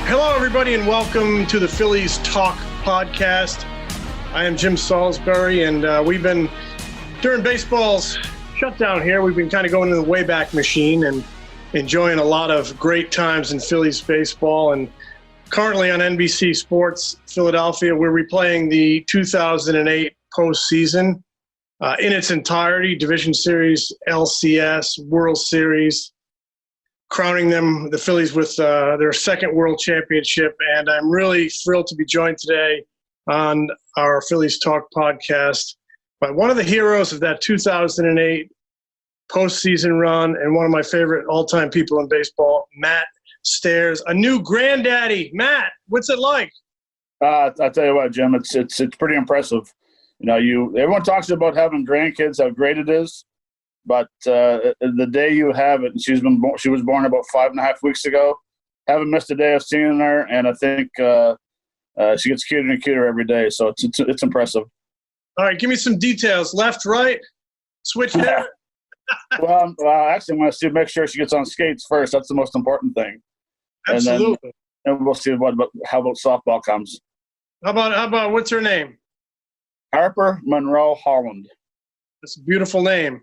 Hello, everybody, and welcome to the Phillies Talk Podcast. I am Jim Salisbury, and we've been, during baseball's shutdown here, we've been kind of going in the Wayback Machine and enjoying a lot of great times in Phillies baseball. And currently on NBC Sports Philadelphia, we're replaying the 2008 postseason in its entirety, Division Series, LCS, World Series, crowning them, the Phillies, with their second World Championship. And I'm really thrilled to be joined today on our Phillies Talk Podcast by one of the heroes of that 2008 postseason run and one of my favorite all-time people in baseball, Matt Stairs, a new granddaddy. Matt, what's it like? I'll tell you what, Jim, it's pretty impressive. You know, everyone talks about having grandkids, how great it is. But the day you have it, and she was born about 5.5 weeks ago. Haven't missed a day of seeing her, and I think she gets cuter and cuter every day. So it's impressive. All right, give me some details. Left, right, switch hair. Well, actually, I want to make sure she gets on skates first. That's the most important thing. Absolutely. And we'll see how about softball comes. How about what's her name? Harper Monroe Holland. That's a beautiful name.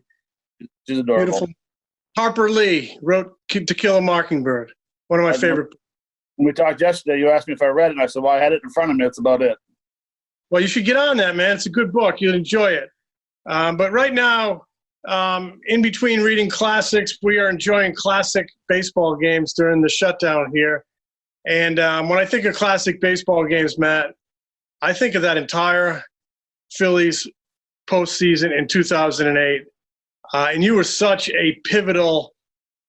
She's adorable. Beautiful. Harper Lee wrote To Kill a Mockingbird. One of my favorite. When we talked yesterday, you asked me if I read it, and I said, well, I had it in front of me. That's about it. Well, you should get on that, man. It's a good book. You'll enjoy it. But right now, in between reading classics, we are enjoying classic baseball games during the shutdown here. And when I think of classic baseball games, Matt, I think of that entire Phillies postseason in 2008. And you were such a pivotal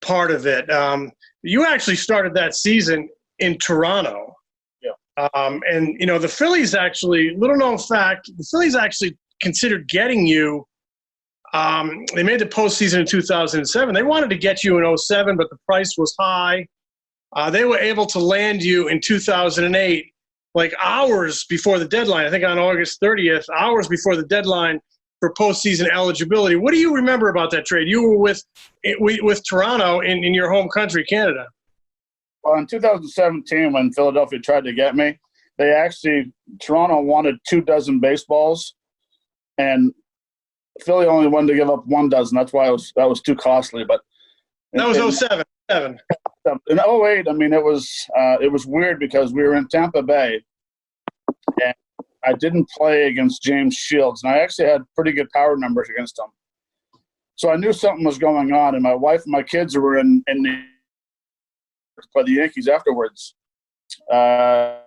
part of it. You actually started that season in Toronto. Yeah. And, you know, the Phillies actually, little known fact, the Phillies actually considered getting you. They made the postseason in 2007. They wanted to get you in 2007, but the price was high. They were able to land you in 2008, like hours before the deadline. I think on August 30th, hours before the deadline for postseason eligibility. What do you remember about that trade? You were with Toronto in your home country, Canada. Well, in 2017, when Philadelphia tried to get me, Toronto wanted 24 baseballs, and Philly only wanted to give up 1 dozen. That's why that was too costly. But that was 2007. In 2008, I mean, it was weird because we were in Tampa Bay, and I didn't play against James Shields, and I actually had pretty good power numbers against him. So I knew something was going on, and my wife and my kids were in by the Yankees afterwards. And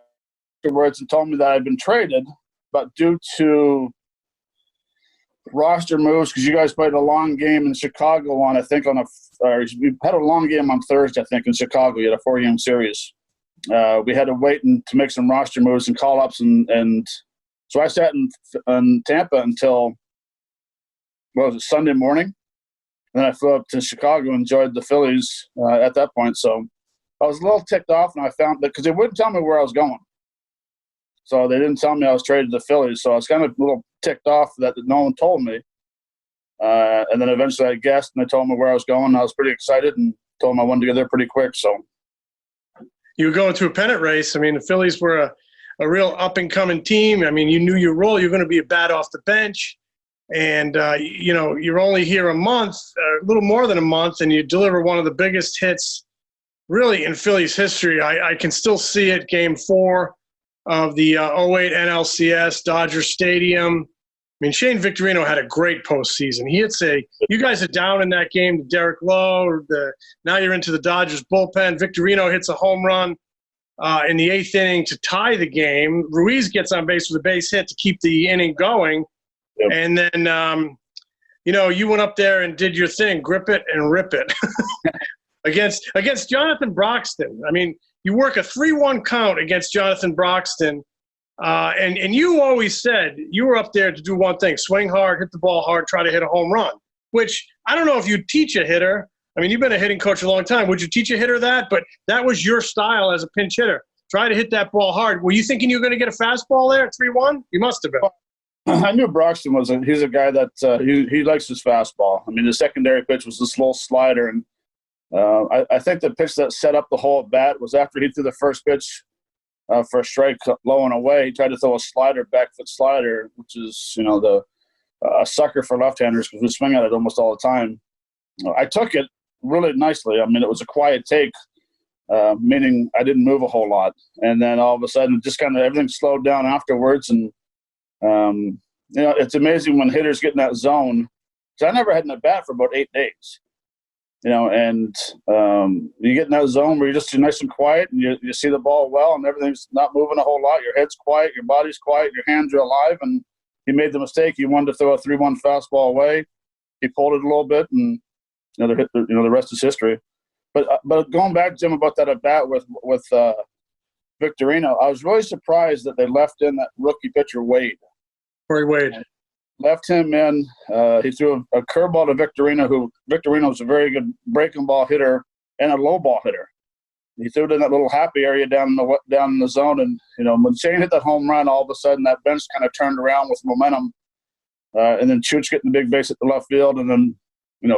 told me that I'd been traded, but due to roster moves, because you guys played a long game in Chicago we had a long game on Thursday, I think, in Chicago. You had a 4-game series. We had to wait to make some roster moves and call-ups, and so I sat in Tampa until, Sunday morning. And then I flew up to Chicago and enjoyed the Phillies at that point. So I was a little ticked off, and I found that because they wouldn't tell me where I was going. So they didn't tell me I was traded to the Phillies. So I was kind of a little ticked off that no one told me. And then eventually I guessed, and they told me where I was going. And I was pretty excited and told them I wanted to get there pretty quick. So you were going to a pennant race. I mean, the Phillies were a real up-and-coming team. I mean, you knew your role. You're going to be a bat off the bench. And, you know, you're only here a month, a little more than a month, and you deliver one of the biggest hits really in Phillies history. I can still see it, Game 4 of the 08 NLCS, Dodger Stadium. I mean, Shane Victorino had a great postseason. You guys are down in that game to Derek Lowe. Now you're into the Dodgers bullpen. Victorino hits a home run in the 8th inning to tie the game. Ruiz gets on base with a base hit to keep the inning going. Yep. And then, you know, you went up there and did your thing, grip it and rip it against Jonathan Broxton. I mean, you work a 3-1 count against Jonathan Broxton. And you always said you were up there to do one thing: swing hard, hit the ball hard, try to hit a home run. Which I don't know if you'd teach a hitter. I mean, you've been a hitting coach a long time. Would you teach a hitter that? But that was your style as a pinch hitter. Try to hit that ball hard. Were you thinking you were going to get a fastball there at 3-1? You must have been. I knew Broxton he's a guy that he likes his fastball. I mean, the secondary pitch was this little slider, and I think the pitch that set up the whole at bat was after he threw the first pitch for a strike low and away. He tried to throw a slider, back foot slider, which is, a sucker for left-handers because we swing at it almost all the time. I took it really nicely. I mean, it was a quiet take, meaning I didn't move a whole lot. And then all of a sudden, just kind of everything slowed down afterwards. And, it's amazing when hitters get in that zone. Because I never had an at-bat for about 8 days. And you get in that zone where you're nice and quiet and you see the ball well and everything's not moving a whole lot. Your head's quiet, your body's quiet, your hands are alive. And he made the mistake. He wanted to throw a 3-1 fastball away. He pulled it a little bit, and the rest is history. But going back, Jim, about that at bat with Victorino, I was really surprised that they left in that rookie pitcher Wade. Corey Wade. Left him in. He threw a curveball to Victorino, Victorino's a very good breaking ball hitter and a low ball hitter. He threw it in that little happy area down in the zone, and when Shane hit that home run, all of a sudden that bench kind of turned around with momentum, and then Chooch getting the big base at the left field, and then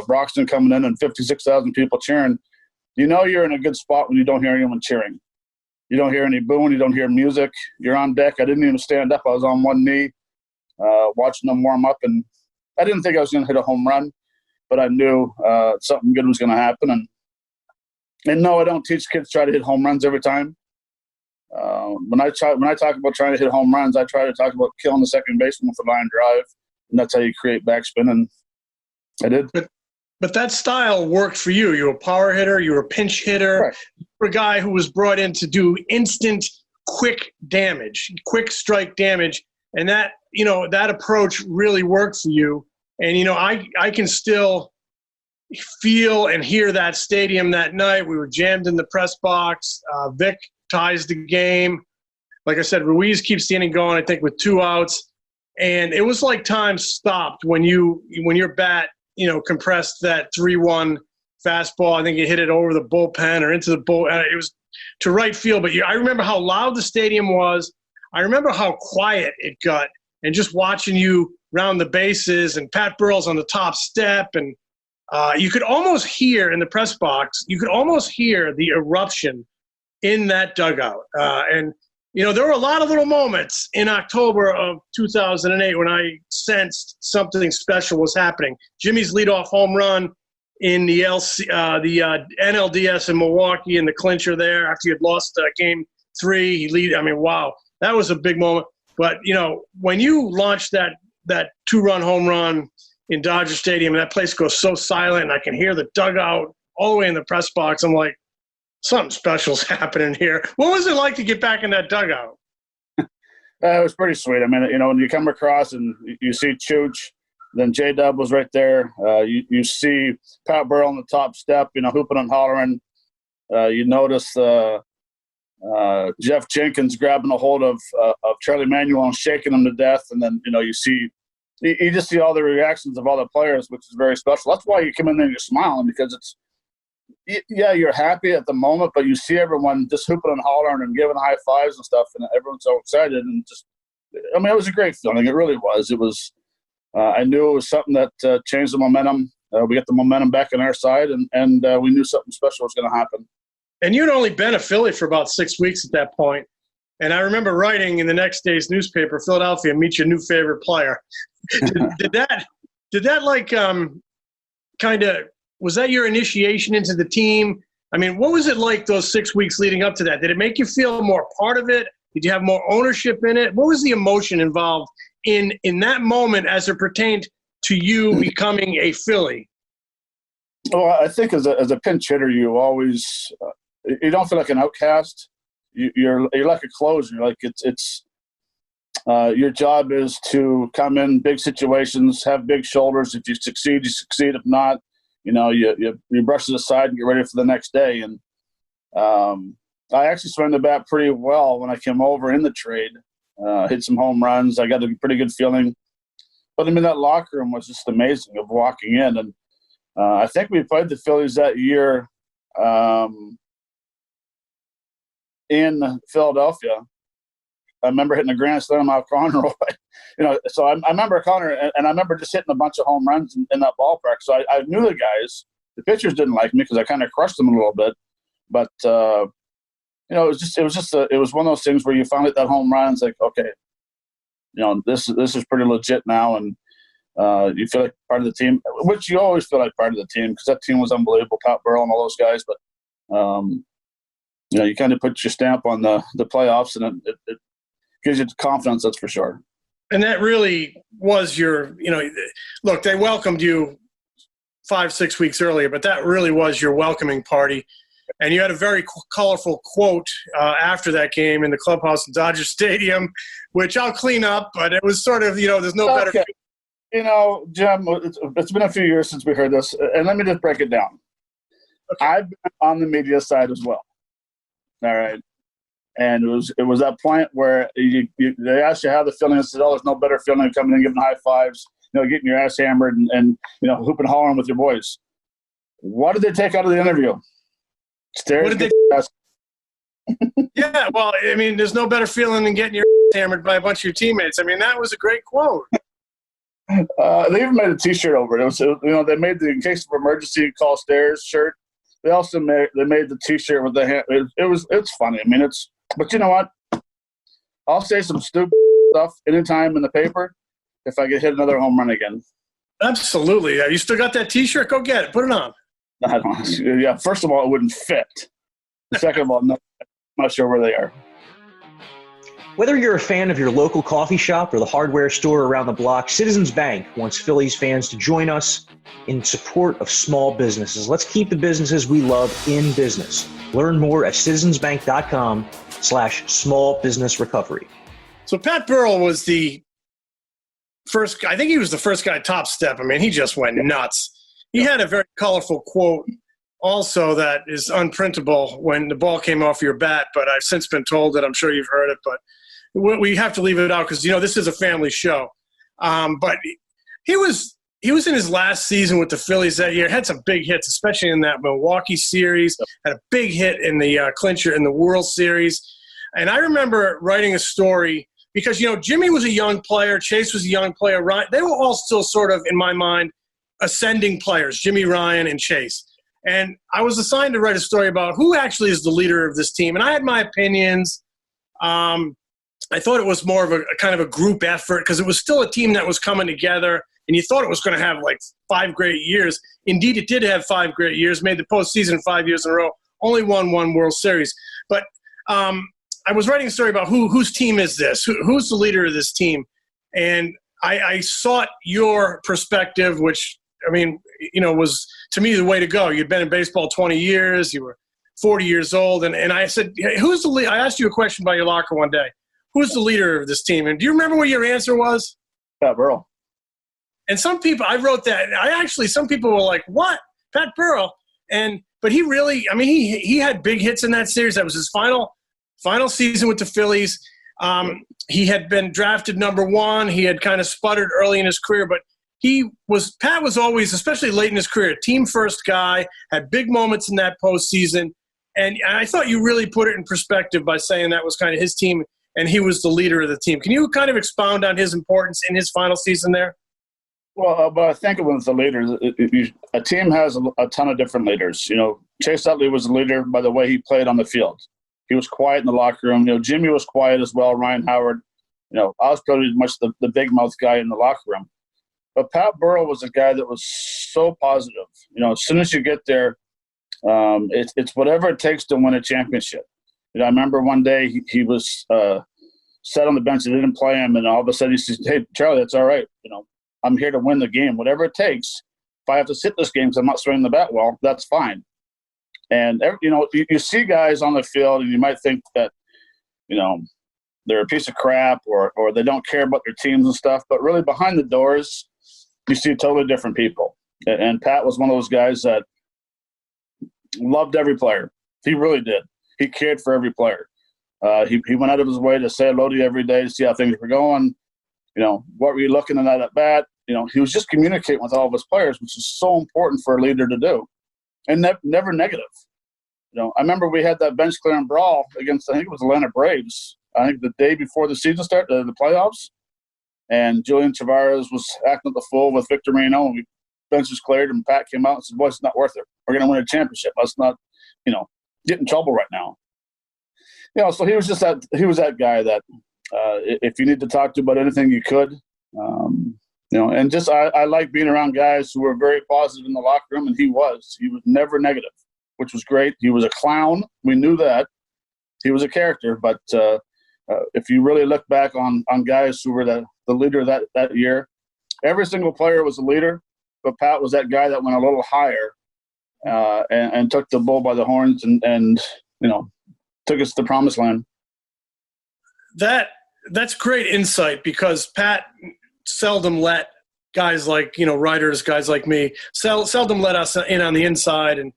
Broxton coming in and 56,000 people cheering. You're in a good spot when you don't hear anyone cheering. You don't hear any booing. You don't hear music. You're on deck. I didn't even stand up. I was on one knee. Watching them warm up, and I didn't think I was going to hit a home run, but I knew something good was going to happen. And no, I don't teach kids to try to hit home runs every time. When I talk about trying to hit home runs, I try to talk about killing the second baseman with a line drive, and that's how you create backspin. And I did. But that style worked for you. You were a power hitter. You were a pinch hitter. Right. You were a guy who was brought in to do instant, quick strike damage. And that, that approach really worked for you. And, I can still feel and hear that stadium that night. We were jammed in the press box. Vic ties the game. Like I said, Ruiz keeps the inning going, I think, with 2 outs. And it was like time stopped when your bat, compressed that 3-1 fastball. I think you hit it over the bullpen or into the bull. It was to right field. But I remember how loud the stadium was. I remember how quiet it got, and just watching you round the bases, and Pat Burrell's on the top step, and you could almost hear in the press box, the eruption in that dugout. And there were a lot of little moments in October of 2008 when I sensed something special was happening. Jimmy's leadoff home run in the NLDS in Milwaukee in the clincher there after he had lost Game 3. Wow. That was a big moment. But, when you launched that 2-run home run in Dodger Stadium and that place goes so silent and I can hear the dugout all the way in the press box, I'm like, something special's happening here. What was it like to get back in that dugout? It was pretty sweet. When you come across and you see Chooch, then J-Dub was right there. You see Pat Burrell on the top step, hooping and hollering. You notice Jeff Jenkins grabbing a hold of Charlie Manuel and shaking him to death, and then you just see all the reactions of all the players, which is very special. That's why you come in there and you're smiling, because you're happy at the moment, but you see everyone just hooping and hollering and giving high fives and stuff, and everyone's so excited. And it was a great feeling. It really was. It was. I knew it was something that changed the momentum. We got the momentum back on our side, and we knew something special was going to happen. And you'd only been a Philly for about 6 weeks at that point. And I remember writing in the next day's newspaper, Philadelphia, meet your new favorite player. Did that like kind of – was that your initiation into the team? What was it like those 6 weeks leading up to that? Did it make you feel more part of it? Did you have more ownership in it? What was the emotion involved in that moment as it pertained to you becoming a Philly? Well, I think as a pinch hitter, you always you don't feel like an outcast. You're like a closer. Like it's your job is to come in big situations, have big shoulders. If you succeed, you succeed. If not, you brush it aside and get ready for the next day. And I actually swung the bat pretty well when I came over in the trade. Hit some home runs. I got a pretty good feeling. But that locker room was just amazing of walking in. And I think we played the Phillies that year in Philadelphia. I remember hitting a grand slam out Connor. So I remember Connor, and I remember just hitting a bunch of home runs in that ballpark. So I knew the guys. The pitchers didn't like me because I kind of crushed them a little bit. But you know, it was one of those things where you finally hit that home run. It's like, okay, you know, this is pretty legit now, and you feel like part of the team, which you always feel like part of the team because that team was unbelievable. Pat Burrell and all those guys, but you know, you kind of put your stamp on the playoffs, and it gives you confidence. That's for sure. And that really was your, you know, look, they welcomed you 5-6 weeks earlier, but that really was your welcoming party. And you had a very colorful quote after that game in the clubhouse in Dodger Stadium, which I'll clean up, but it was sort of, you know, there's no better. You know, Jim, it's been a few years since we heard this, and let me just break it down. Okay. I've been on the media side as well. All right. And it was that point where they asked you how the feeling is. Said, "Oh, there's no better feeling than coming in and giving high fives, you know, getting your ass hammered and you know, hooping and hollering with your boys." What did they take out of the interview? What did they? Yeah, well, I mean, there's no better feeling than getting your ass hammered by a bunch of your teammates. I mean, that was a great quote. They even made a T-shirt over it. It was, you know, they made the "in case of emergency call stairs" shirt. They also made the T-shirt with the hand. It's funny. I mean, but you know what? I'll say some stupid stuff anytime in the paper if I get hit another home run again. Absolutely. Yeah, you still got that T-shirt? Go get it. Put it on. I don't. Yeah. First of all, it wouldn't fit. Second of all, no, I'm not sure where they are. Whether you're a fan of your local coffee shop or the hardware store around the block, Citizens Bank wants Phillies fans to join us in support of small businesses. Let's keep the businesses we love in business. Learn more at citizensbank.com/small business recovery. So Pat Burrell was the first guy. I think he was the first guy top step. I mean, he just went nuts. He had a very colorful quote also that is unprintable when the ball came off your bat, but I've since been told that. I'm sure you've heard it, but we have to leave it out because, you know, this is a family show. But he was in his last season with the Phillies that year, had some big hits, especially in that Milwaukee series, had a big hit in the clincher in the World Series. And I remember writing a story because, you know, Jimmy was a young player, Chase was a young player, Ryan, they were all still sort of, in my mind, ascending players, Jimmy, Ryan, and Chase. And I was assigned to write a story about who actually is the leader of this team. And I had my opinions. I thought it was more of a kind of a group effort because it was still a team that was coming together, and you thought it was going to have like 5 great years. Indeed, it did have 5 great years, made the postseason 5 years in a row, only won 1 World Series. But I was writing a story about whose team is this? Who's the leader of this team? And I sought your perspective, which, I mean, you know, was to me the way to go. You'd been in baseball 20 years. You were 40 years old. And I said, hey, who's the leader? I asked you a question by your locker one day. Who's the leader of this team? And do you remember what your answer was? Pat Burrell. And some people, I wrote that. Some people were like, what? Pat Burrell? But he really, I mean, he had big hits in that series. That was his final season with the Phillies. He had been drafted number 1. He had kind of sputtered early in his career, but Pat was always, especially late in his career, a team first guy, had big moments in that postseason. And I thought you really put it in perspective by saying that was kind of his team and he was the leader of the team. Can you kind of expound on his importance in his final season there? Well, but I think when it's the leader, a team has a ton of different leaders. You know, Chase Utley was the leader by the way he played on the field. He was quiet in the locker room. You know, Jimmy was quiet as well. Ryan Howard. You know, I was pretty much the big mouth guy in the locker room. But Pat Burrell was a guy that was so positive. You know, as soon as you get there, it's whatever it takes to win a championship. You know, I remember one day he was sat on the bench. They didn't play him, and all of a sudden he says, "Hey, Charlie, that's all right. You know, I'm here to win the game. Whatever it takes. If I have to sit this game because I'm not swinging the bat well, that's fine." And you know, you see guys on the field, and you might think that, you know, they're a piece of crap or they don't care about their teams and stuff. But really, behind the doors, you see totally different people. And Pat was one of those guys that loved every player. He really did. He cared for every player. He went out of his way to say hello to you every day to see how things were going. You know, what were you looking at bat? You know, he was just communicating with all of his players, which is so important for a leader to do. And never negative. You know, I remember we had that bench clearing brawl against, I think it was Atlanta Braves. I think the day before the season started, the playoffs. And Julian Tavares was acting the fool with Victor Marino. And benches cleared, and Pat came out and said, "Boys, it's not worth it. We're going to win a championship. Let's not, get in trouble right now." So he was just that. He was that guy that if you need to talk to about anything, you could. And just I like being around guys who were very positive in the locker room, and he was. He was never negative, which was great. He was a clown. We knew that. He was a character, but if you really look back on guys who were the leader that year, every single player was a leader, but Pat was that guy that went a little higher and took the bull by the horns and took us to the promised land. That's great insight, because Pat seldom let guys like, writers, guys like me, seldom let us in on the inside and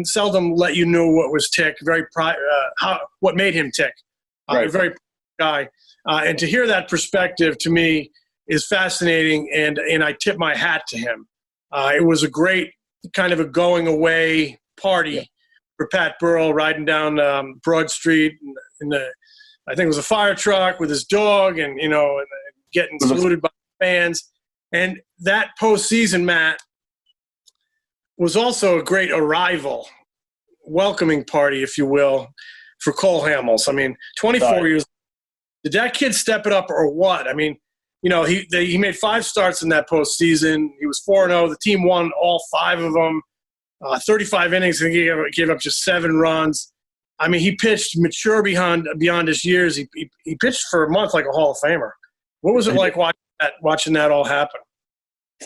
seldom let you know what was tick, what made him tick. Right. A very guy. And to hear that perspective, to me, is fascinating, and I tip my hat to him. It was a great kind of a going away party for Pat Burrell, riding down Broad Street I think it was a fire truck with his dog, and getting saluted by fans. And that postseason, Matt, was also a great arrival, welcoming party, if you will, for Cole Hamels. I mean, 24 years. Did that kid step it up or what? I mean, he made 5 starts in that postseason. He was 4-0. The team won all 5 of them. 35 innings, and he gave up just 7 runs. I mean, he pitched mature beyond his years. He pitched for a month like a Hall of Famer. What was it like watching that all happen?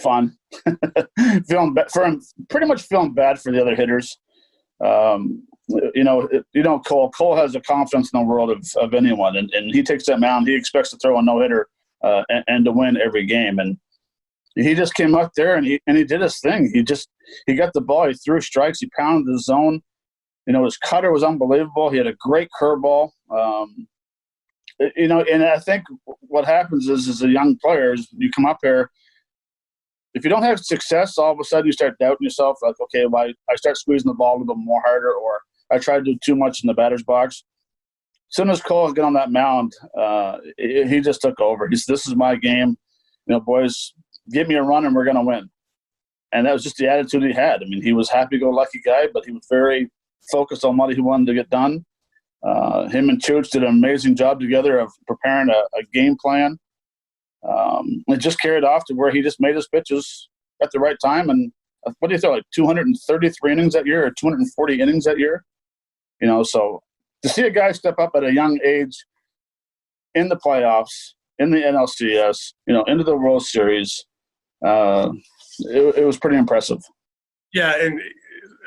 Fun. Pretty much feeling bad for the other hitters. Cole has the confidence in the world of anyone, and he takes that mound. He expects to throw a no-hitter and to win every game. And he just came up there and he did his thing. He got the ball. He threw strikes. He pounded the zone. His cutter was unbelievable. He had a great curveball. And I think what happens is, as a young player, is you come up here, if you don't have success, all of a sudden you start doubting yourself. Like, okay, well, I start squeezing the ball a little bit more harder, or I try to do too much in the batter's box. As soon as Cole got on that mound, he just took over. He said, "This is my game. Boys, give me a run and we're going to win." And that was just the attitude he had. I mean, he was a happy-go-lucky guy, but he was very focused on what he wanted to get done. Him and Chooch did an amazing job together of preparing a game plan. It just carried off to where he just made his pitches at the right time. And what do you think, like 233 innings that year or 240 innings that year? So to see a guy step up at a young age in the playoffs, in the NLCS, into the World Series, it was pretty impressive. Yeah, and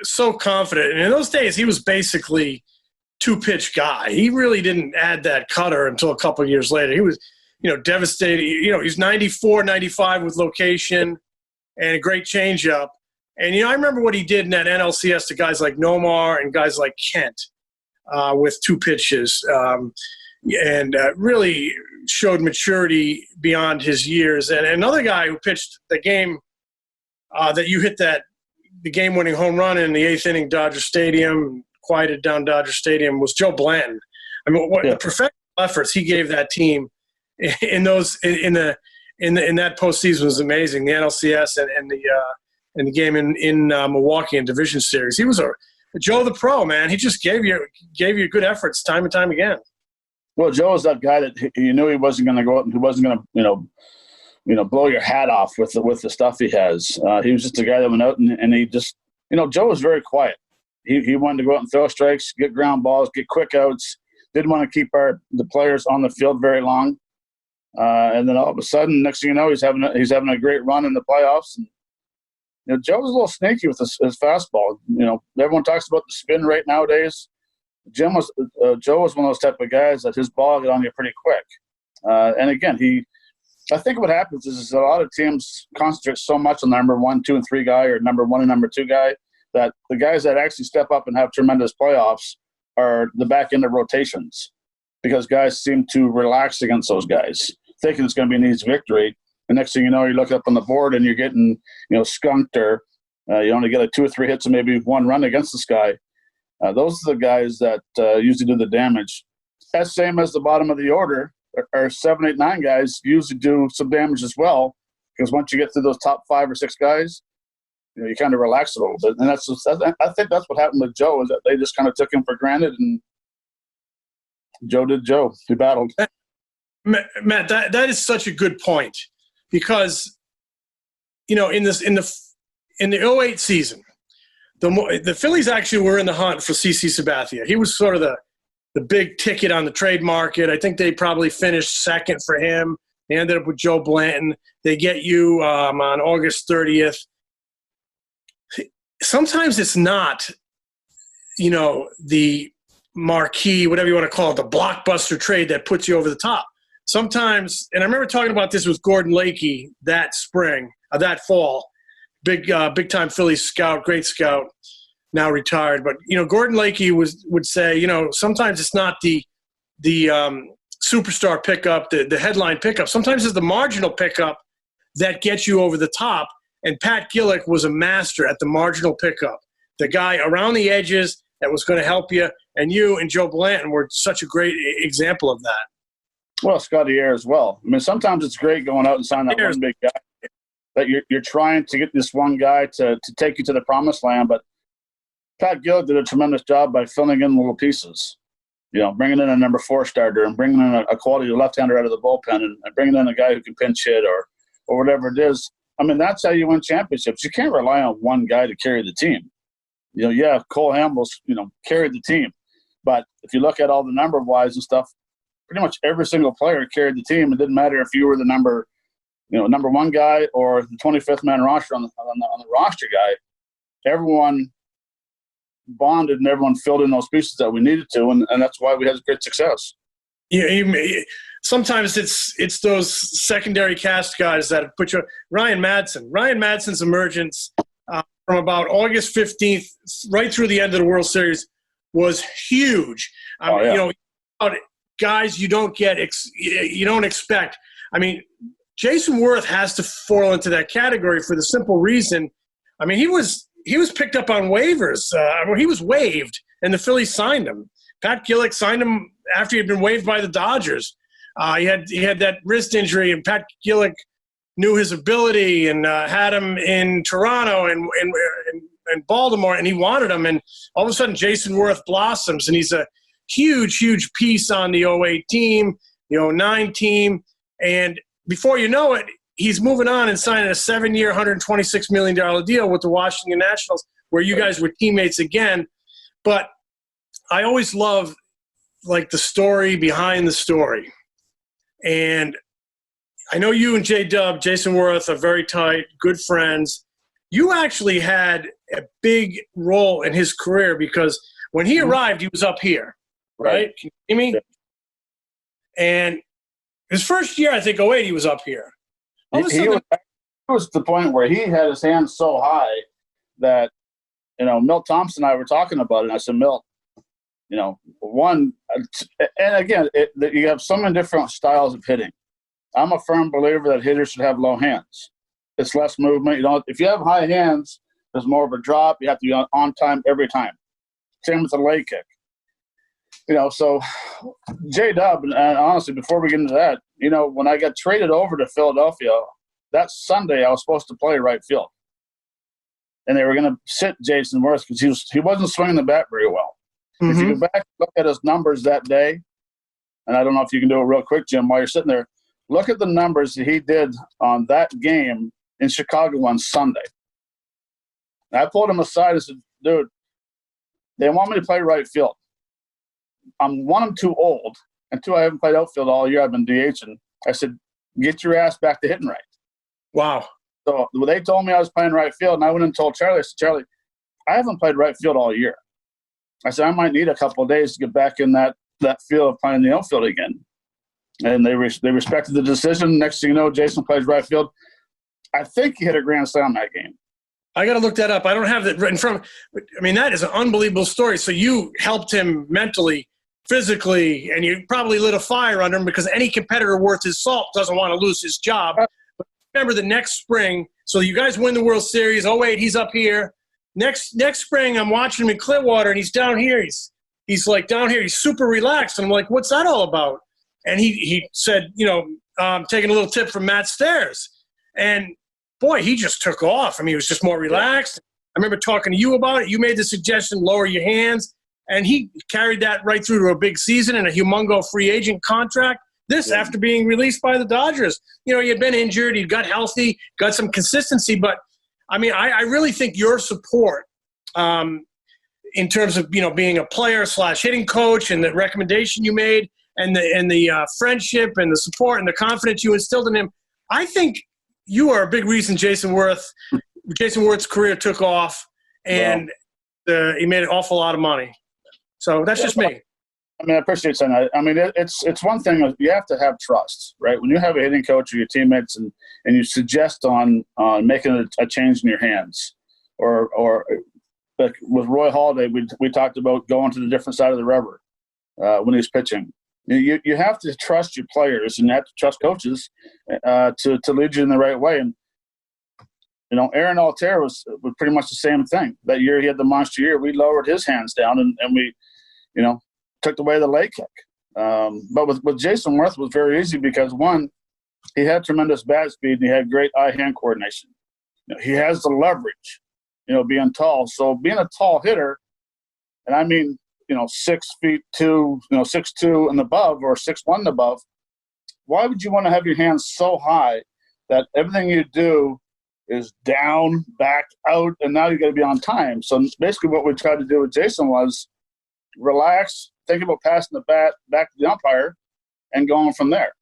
so confident. And in those days, he was basically two-pitch guy. He really didn't add that cutter until a couple of years later. He was, devastated. He's 94, 95 with location and a great changeup. And, I remember what he did in that NLCS to guys like Nomar and guys like Kent with 2 pitches and really showed maturity beyond his years. And another guy who pitched the game that you hit the game-winning home run in the 8th inning, Dodger Stadium, quieted down Dodger Stadium, was Joe Blanton. I mean, the professional efforts he gave that team in that postseason was amazing. The NLCS and the game in Milwaukee in Division Series. He was Joe the Pro, man. He just gave you good efforts time and time again. Well, Joe was that guy that he knew he wasn't going to go out and he wasn't going to blow your hat off with the stuff he has. He was just a guy that went out and he just, Joe was very quiet. He wanted to go out and throw strikes, get ground balls, get quick outs. Didn't want to keep the players on the field very long. And then all of a sudden, next thing you know, he's having a great run in the playoffs. And, Joe was a little sneaky with his fastball. Everyone talks about the spin rate nowadays. Joe was one of those type of guys that his ball got on you pretty quick. And again, I think what happens is a lot of teams concentrate so much on the number 1, 2, and 3 guy, or number 1 and number 2 guy, that the guys that actually step up and have tremendous playoffs are the back end of rotations, because guys seem to relax against those guys, thinking it's going to be an easy victory. And next thing you know, you look up on the board and you're getting, skunked, or you only get 2 or 3 hits and maybe 1 run against this guy. Those are the guys that usually do the damage. That's same as the bottom of the order. Our 7, 8, 9 guys usually do some damage as well, because once you get through those top 5 or 6 guys, you kind of relax a little bit. And I think that's what happened with Joe, is that they just kind of took him for granted, and Joe did Joe. He battled. Matt, that is such a good point, because, in the 2008 season, the Phillies actually were in the hunt for CC Sabathia. He was sort of the big ticket on the trade market. I think they probably finished second for him. They ended up with Joe Blanton. They get you on August 30th. Sometimes it's not, the marquee, whatever you want to call it, the blockbuster trade that puts you over the top. Sometimes, and I remember talking about this with Gordon Lakey that fall, big time Phillies scout, great scout, now retired. But Gordon Lakey would say, sometimes it's not the superstar pickup, the headline pickup. Sometimes it's the marginal pickup that gets you over the top. And Pat Gillick was a master at the marginal pickup, the guy around the edges that was going to help you. And you and Joe Blanton were such a great example of that. Well, Scotty Air as well. I mean, sometimes it's great going out and signing that one big guy. That you're trying to get this one guy to take you to the promised land. But Pat Gillick did a tremendous job by filling in little pieces. Bringing in a number 4 starter and bringing in a quality left-hander out of the bullpen and bringing in a guy who can pinch hit or whatever it is. I mean, that's how you win championships. You can't rely on one guy to carry the team. Cole Hamels, carried the team. But if you look at all the number-wise and stuff, pretty much every single player carried the team. It didn't matter if you were the number 1 guy or the 25th man roster on the roster guy. Everyone bonded and everyone filled in those pieces that we needed to, and that's why we had great success. Sometimes it's those secondary cast guys that put you. Ryan Madsen's emergence from about August 15th right through the end of the World Series was huge. Guys you don't expect. I mean, Jason Worth has to fall into that category for the simple reason. I mean, he was picked up on waivers. He was waived, and the Phillies signed him. Pat Gillick signed him after he had been waived by the Dodgers. He had that wrist injury, and Pat Gillick knew his ability and had him in Toronto and Baltimore, and he wanted him. And all of a sudden, Jason Worth blossoms, and he's a huge, huge piece on the 2008 team, the 2009 team. And before you know it, he's moving on and signing a 7-year, $126 million deal with the Washington Nationals, where you guys were teammates again. But I always love, the story behind the story. And I know you and Jason Worth, are very tight, good friends. You actually had a big role in his career, because when he arrived, he was up here, right? Can you hear me? Yeah. And his first year, I think, 2008, he was up here. He was the point where he had his hands so high that, Milt Thompson and I were talking about it, and I said, Milt, and again, you have so many different styles of hitting. I'm a firm believer that hitters should have low hands. It's less movement. If you have high hands, there's more of a drop. You have to be on time every time. Same with the leg kick. So J-Dub, and honestly, before we get into that, when I got traded over to Philadelphia, that Sunday I was supposed to play right field. And they were going to sit Jason Worth because he wasn't swinging the bat very well. Mm-hmm. If you go back and look at his numbers that day, and I don't know if you can do it real quick, Jim, while you're sitting there, look at the numbers that he did on that game in Chicago on Sunday. And I pulled him aside and said, dude, they want me to play right field. I'm too old, and 2, I haven't played outfield all year. I've been DHing. I said, get your ass back to hitting right. Wow. So they told me I was playing right field, and I went and told Charlie, I said, Charlie, I haven't played right field all year. I said, I might need a couple of days to get back in that field of playing the outfield again. And they respected the decision. Next thing you know, Jason plays right field. I think he hit a grand slam that game. I got to look that up. I don't have that written from. I mean, that is an unbelievable story. So you helped him mentally, physically, and you probably lit a fire under him, because any competitor worth his salt doesn't want to lose hhis job. But remember, the next spring, so you guys win the World Series. 2008, he's up here. Next spring, I'm watching him in Clearwater, and he's down here. He's like down here. He's super relaxed. And I'm like, what's that all about? And he said, taking a little tip from Matt Stairs. And boy, he just took off. I mean, he was just more relaxed. I remember talking to you about it. You made the suggestion, lower your hands. And he carried that right through to a big season and a humongo free agent contract. This after being released by the Dodgers. You know, he had been injured. He got healthy, got some consistency. But, I mean, I really think your support in terms of, you know, being a player / hitting coach and the recommendation you made and the friendship and the support and the confidence you instilled in him, I think you are a big reason Jason Worth's career took off, and he made an awful lot of money. So that's just me. I mean, I appreciate saying that. I mean, it's one thing. You have to have trust, right? When you have a hitting coach or your teammates and you suggest on making a change in your hands, or like with Roy Halladay, we talked about going to the different side of the river when he's pitching. You have to trust your players, and you have to trust coaches to lead you in the right way. And you know, Aaron Altair was pretty much the same thing. That year he had the monster year. We lowered his hands down, and we, you know, took away the leg kick. But with Jason Worth, it was very easy because, one, he had tremendous bat speed and he had great eye-hand coordination. You know, he has the leverage, you know, being tall. So being a tall hitter, and I mean, you know, 6'2", 6'2" and above, or 6'1" and above, why would you want to have your hands so high that everything you do is down, back, out, and now you got to be on time? So basically what we tried to do with Jason was relax, think about passing the bat back to the umpire and going from there.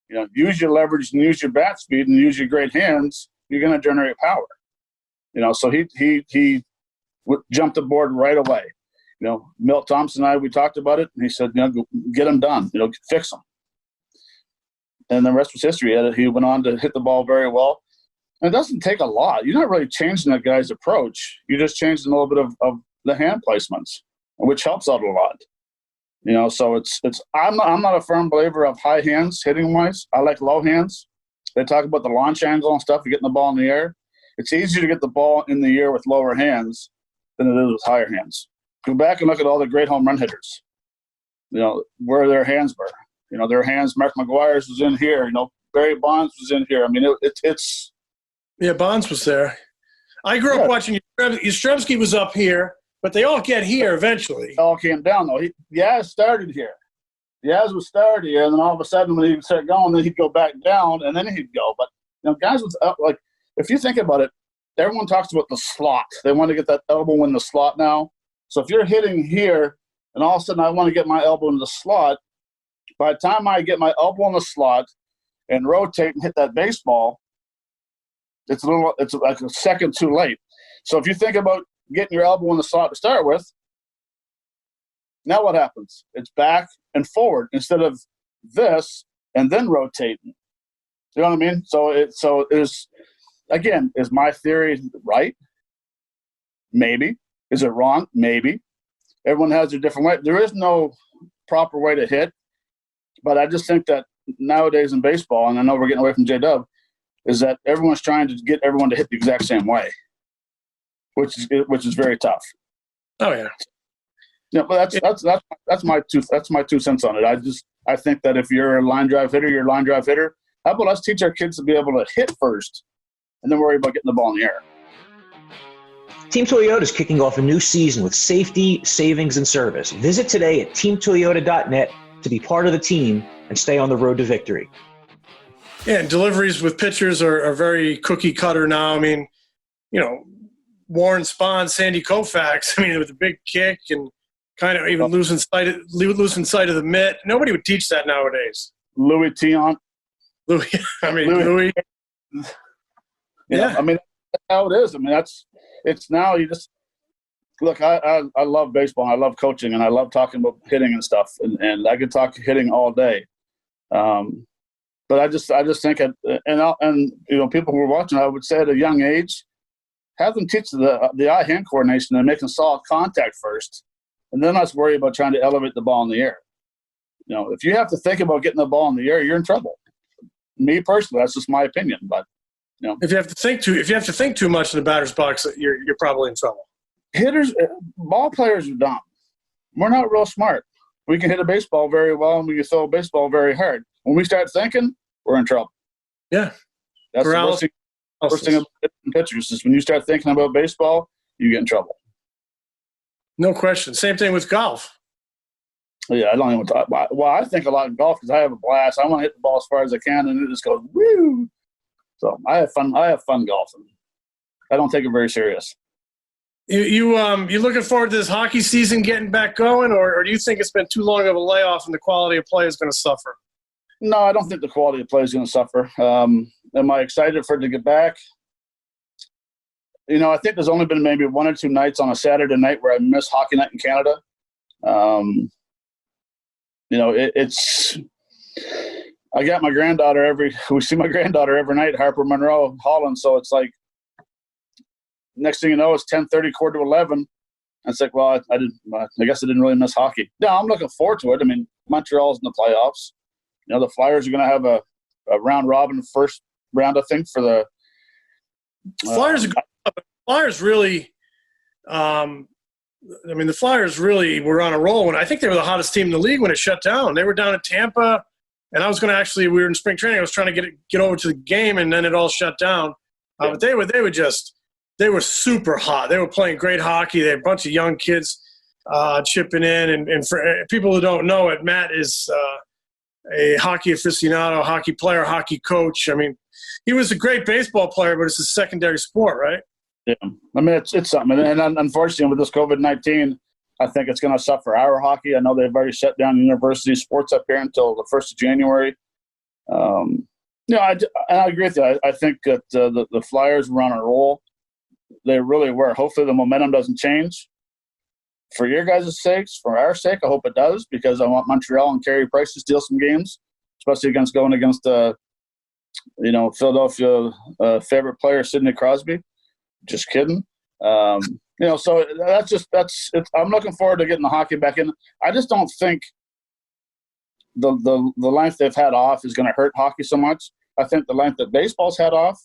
You know, use your leverage and use your bat speed and use your great hands. You're going to generate power. You know, so he jumped aboard right away. You know, Milt Thompson and I, we talked about it, and he said, you know, get him done. You know, fix him. And the rest was history. He went on to hit the ball very well. And it doesn't take a lot. You're not really changing that guy's approach. You're just changing a little bit of the hand placements, which helps out a lot. You know, so I'm not a firm believer of high hands hitting wise. I like low hands. They talk about the launch angle and stuff, you're getting the ball in the air. It's easier to get the ball in the air with lower hands than it is with higher hands. Go back and look at all the great home run hitters. You know, where their hands were. You know, their hands, Mark McGuire's was in here. You know, Barry Bonds was in here. I mean, it's – Yeah, Bonds was there. I grew up watching Yastrzemski was up here, but they all get here eventually. It all came down, though. Yaz started here. Yaz was started here, and then all of a sudden when he'd start going, then he'd go back down, and then he'd go. But, you know, guys was like, if you think about it, everyone talks about the slot. They want to get that elbow in the slot now. So if you're hitting here, and all of a sudden I want to get my elbow in the slot, by the time I get my elbow in the slot and rotate and hit that baseball, it's like a second too late. So if you think about getting your elbow in the slot to start with, now what happens? It's back and forward instead of this and then rotating. You know what I mean? So is again, is my theory right? Maybe. Is it wrong? Maybe. Everyone has their different way. There is no proper way to hit, but I just think that nowadays in baseball, and I know we're getting away from J-Dub, is that everyone's trying to get everyone to hit the exact same way, which is very tough. Oh yeah. Yeah, but that's my 2 cents on it. I think that if you're a line drive hitter, you're a line drive hitter. How about us teach our kids to be able to hit first, and then worry about getting the ball in the air? Team Toyota is kicking off a new season with safety, savings, and service. Visit today at teamtoyota.net to be part of the team and stay on the road to victory. Yeah, and deliveries with pitchers are very cookie cutter now. I mean, you know, Warren Spahn, Sandy Koufax, I mean, with a big kick and kind of even losing sight of the mitt. Nobody would teach that nowadays. Louis Tiant. Louis. Yeah. I mean, that's how it is. I mean, it's now you just look. I love baseball. And I love coaching, and I love talking about hitting and stuff. And I could talk hitting all day. But I just think and you know, people who are watching, I would say at a young age, have them teach the eye-hand coordination and making solid contact first, and then let's worry about trying to elevate the ball in the air. You know, if you have to think about getting the ball in the air, you're in trouble. Me personally, that's just my opinion. But you know, if you have to think too much in the batter's box, you're probably in trouble. Ball players are dumb. We're not real smart. We can hit a baseball very well, and we can throw a baseball very hard. When we start thinking, we're in trouble. Yeah. That's Burrell, First thing about pitchers is when you start thinking about baseball, you get in trouble. No question. Same thing with golf. Yeah, I don't even talk about. Well, I think a lot in golf because I have a blast. I want to hit the ball as far as I can, and it just goes woo. So I have fun. I have fun golfing. I don't take it very serious. You looking forward to this hockey season getting back going, or do you think it's been too long of a layoff and the quality of play is going to suffer? No, I don't think the quality of play is going to suffer. Am I excited for it to get back? I think there's only been maybe one or two nights on a Saturday night where I miss hockey night in Canada. It's I got my granddaughter we see my granddaughter every night, Harper Monroe, Holland. So it's like, next thing you know, it's 10:30, 10:45. And it's like, well, I guess I didn't really miss hockey. No, I'm looking forward to it. I mean, Montreal's in the playoffs. The Flyers are going to have a round robin first round, I think, for the Flyers. Flyers really, the Flyers really were on a roll. And I think they were the hottest team in the league when it shut down. They were down in Tampa, and I was going to we were in spring training. I was trying to get over to the game, and then it all shut down. But they were super hot. They were playing great hockey. They had a bunch of young kids chipping in. And for people who don't know it, Matt is a hockey aficionado, hockey player, hockey coach. I mean, he was a great baseball player, but it's a secondary sport, right? Yeah. I mean, it's something. And unfortunately, with this COVID-19, I think it's going to suffer our hockey. I know they've already shut down university sports up here until the 1st of January. I agree with you. I think that the Flyers were on a roll. They really were. Hopefully the momentum doesn't change. For your guys' sakes, for our sake, I hope it does, because I want Montreal and Carey Price to steal some games, especially going against Philadelphia favorite player Sidney Crosby. Just kidding. So I'm looking forward to getting the hockey back in. I just don't think the length they've had off is going to hurt hockey so much. I think the length that baseball's had off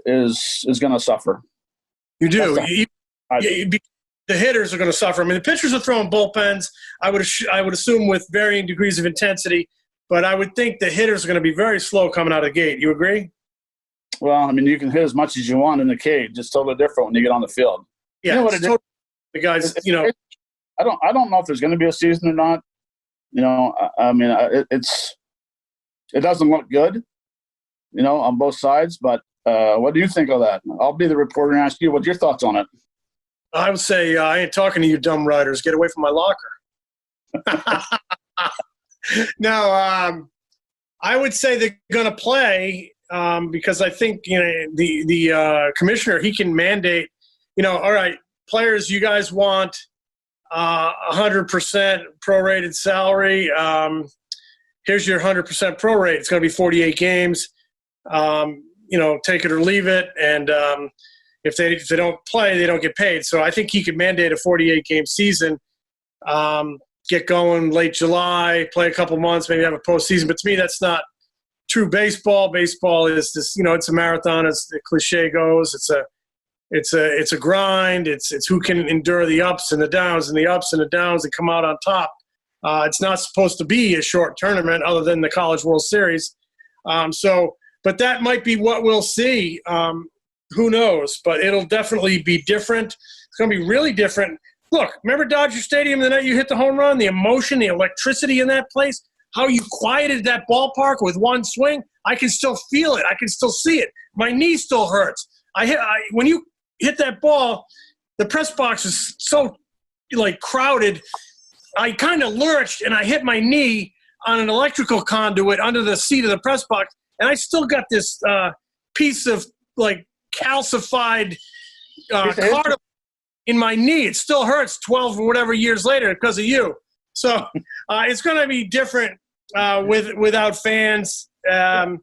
is going to suffer. You do. The hitters are going to suffer. I mean, the pitchers are throwing bullpens. I would assume with varying degrees of intensity, but I would think the hitters are going to be very slow coming out of the gate. You agree? Well, I mean, you can hit as much as you want in the cage. It's totally different when you get on the field. Yeah, what it is? The guys, I don't know if there's going to be a season or not. It doesn't look good, on both sides. But what do you think of that? I'll be the reporter and ask you what's your thoughts on it. I would say I ain't talking to you dumb writers. Get away from my locker. No, I would say they're going to play because I think the commissioner, he can mandate. All right, players, you guys want 100% prorated salary. Here's your 100% prorate. It's going to be 48 games. Take it or leave it, and if they don't play, they don't get paid. So I think he could mandate a 48-game season, get going late July, play a couple months, maybe have a postseason. But to me, that's not true baseball. Baseball is this, it's a marathon, as the cliche goes. It's a grind. It's who can endure the ups and the downs and come out on top. It's not supposed to be a short tournament other than the College World Series. But that might be what we'll see. Who knows? But it'll definitely be different. It's going to be really different. Look, remember Dodger Stadium the night you hit the home run? The emotion, the electricity in that place, how you quieted that ballpark with one swing? I can still feel it. I can still see it. My knee still hurts. When you hit that ball, the press box is so crowded. I kind of lurched and I hit my knee on an electrical conduit under the seat of the press box, and I still got this piece of calcified card in my knee. It still hurts 12 or whatever years later because of you. So it's going to be different without fans. But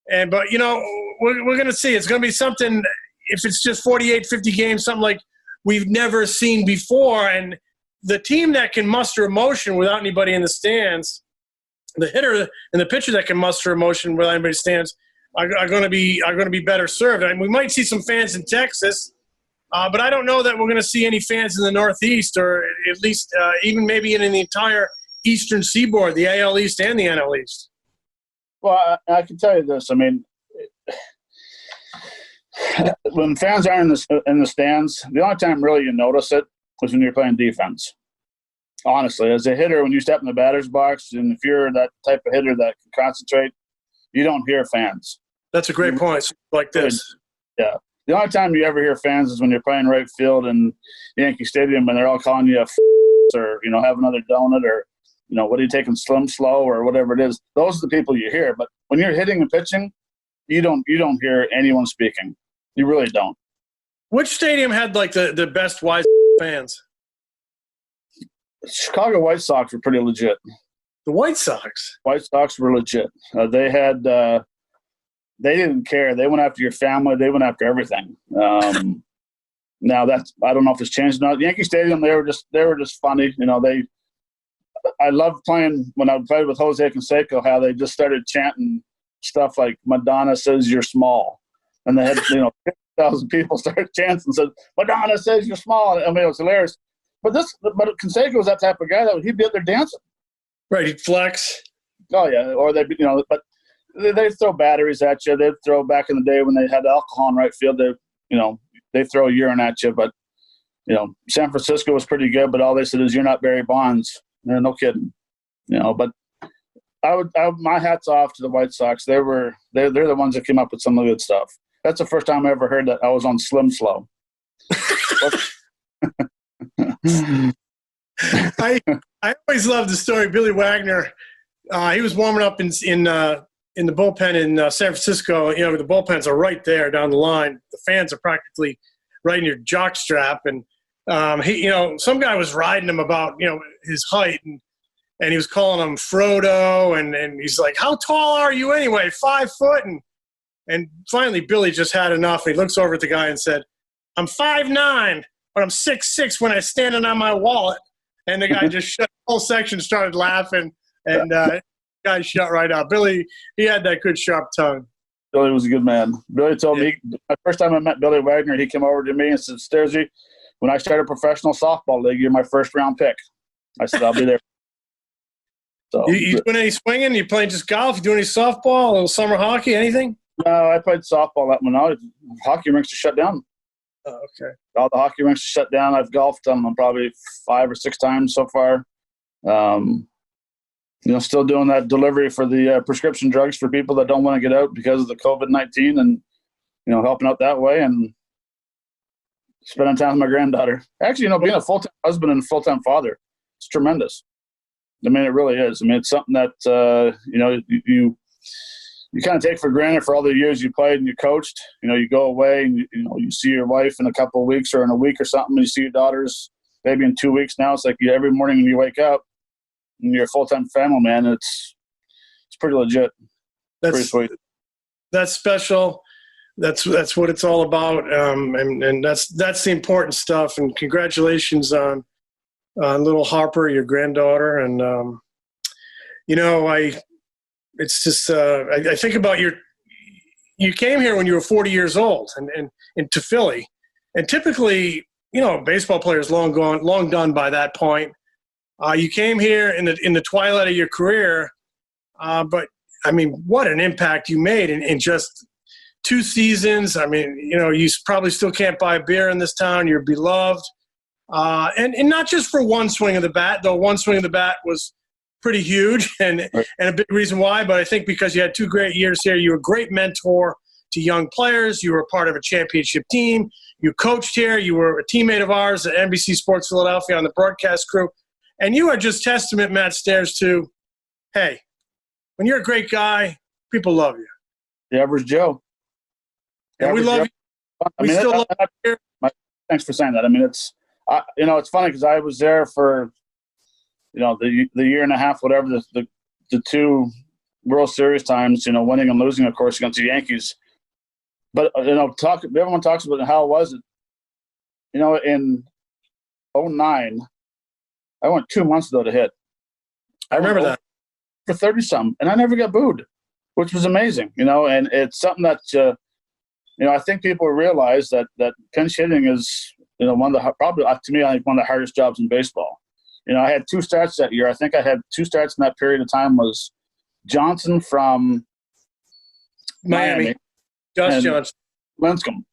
we're going to see. It's going to be something. If it's just 48, 50 games, something like we've never seen before, and the team that can muster emotion without anybody in the stands, the hitter and the pitcher that can muster emotion without anybody in the stands, are going to be better served. And we might see some fans in Texas, but I don't know that we're going to see any fans in the Northeast, or at least even maybe in the entire Eastern Seaboard, the AL East and the NL East. Well, I can tell you this. I mean, when fans aren't in the stands, the only time really you notice it was when you're playing defense. Honestly, as a hitter, when you step in the batter's box, and if you're that type of hitter that can concentrate, you don't hear fans. That's a great point. Like this. Yeah. The only time you ever hear fans is when you're playing right field in Yankee Stadium and they're all calling you a or, have another donut or, what are you taking, slim, slow, or whatever it is. Those are the people you hear. But when you're hitting and pitching, you don't hear anyone speaking. You really don't. Which stadium had like the best wise fans? Chicago White Sox were pretty legit. The White Sox? White Sox were legit. They had they didn't care. They went after your family. They went after everything. Now I don't know if it's changed or not. Yankee Stadium, they were just funny. I loved playing when I played with Jose Canseco, how they just started chanting stuff like Madonna says you're small. And they had, 50,000 people started chanting and said, Madonna says you're small. I mean, it was hilarious. But Canseco was that type of guy that he'd be up there dancing. Right, he'd flex. Oh, yeah. Or they'd but they'd throw batteries at you. They'd throw back in the day when they had alcohol in right field. They throw urine at you. But, San Francisco was pretty good, but all they said is you're not Barry Bonds. No kidding. But my hat's off to the White Sox. They're the ones that came up with some of the good stuff. That's the first time I ever heard that I was on Slim Slow. I always loved the story. Billy Wagner, he was warming up in the bullpen in San Francisco. The bullpens are right there down the line. The fans are practically right in your jock strap, and he, some guy was riding him about his height, and he was calling him Frodo, and he's like, "How tall are you anyway? 5 foot?" And finally, Billy just had enough. He looks over at the guy and said, "I'm 5'9". But I'm 6'6" when I'm standing on my wallet. And the guy just shut the whole section, started laughing, and the guy shut right up. Billy, he had that good sharp tongue. Billy was a good man. Billy told me, the first time I met Billy Wagner, he came over to me and said, Stairsy, when I start a professional softball league, you're my first round pick. I said, I'll be there. So you doing any swinging? You playing just golf? You doing any softball, a little summer hockey, anything? No, I played softball that one out. Hockey rinks are shut down. Oh, okay. All the hockey rinks are shut down. I've golfed them probably 5 or 6 times so far. Still doing that delivery for the prescription drugs for people that don't want to get out because of the COVID-19 and, helping out that way and spending time with my granddaughter. Actually, being a full-time husband and full-time father, it's tremendous. I mean, it really is. I mean, it's something that, you kind of take for granted for all the years you played and you coached. You go away and, you see your wife in a couple of weeks or in a week or something. And you see your daughters maybe in 2 weeks now. It's like every morning when you wake up and you're a full-time family man, it's pretty legit. That's pretty sweet. That's special. That's what it's all about. And that's the important stuff. And congratulations on little Harper, your granddaughter. And, it's just I think about you came here when you were 40 years old and to Philly, and typically baseball players long done by that point. You came here in the twilight of your career, but I mean, what an impact you made in just 2 seasons. I mean, you probably still can't buy a beer in this town. You're beloved, and not just for one swing of the bat, though one swing of the bat was pretty huge and a big reason why, but I think because you had 2 great years here, you were a great mentor to young players. You were a part of a championship team. You coached here. You were a teammate of ours at NBC Sports Philadelphia on the broadcast crew. And you are just testament, Matt Stairs, to, hey, when you're a great guy, people love you. The average Joe. And we love you. We still love you here. Thanks for saying that. I mean, it's funny because I was there for the year and a half, whatever, the 2 World Series times, winning and losing, of course, against the Yankees. But, everyone talks about how was it. In 2009, I went 2 months, though, to hit. I remember that. For 30-something, and I never got booed, which was amazing, and it's something that, I think people realize that pinch hitting is, one of the, probably, to me, I think one of the hardest jobs in baseball. I had 2 starts that year. I think I had 2 starts in that period of time was Johnson from Miami. Josh Johnson. Lincecum.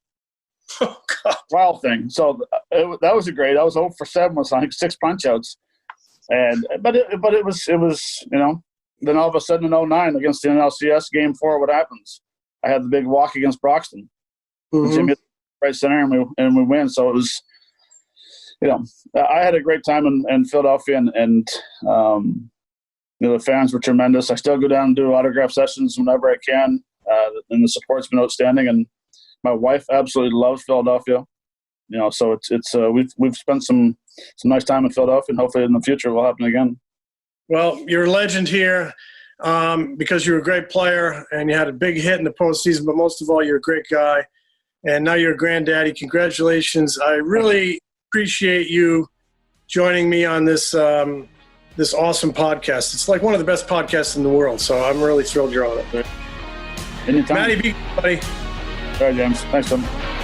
Oh, God. Wild thing. So that was great. I was 0 for 7 with like 6 punch-outs. But it was then all of a sudden in 2009 against the NLCS Game 4, what happens? I had the big walk against Broxton. Mm-hmm. Jimmy right center, and we win. So it was, I had a great time in Philadelphia, and the fans were tremendous. I still go down and do autograph sessions whenever I can, and the support's been outstanding. And my wife absolutely loves Philadelphia. So we've spent some nice time in Philadelphia, and hopefully in the future it will happen again. Well, you're a legend here because you're a great player and you had a big hit in the postseason, but most of all, you're a great guy. And now you're a granddaddy. Congratulations. I really appreciate you joining me on this this awesome podcast. It's like one of the best podcasts in the world, so I'm really thrilled you're on it. Anytime. Matty, be good, buddy. All right, James. Thanks, Tom.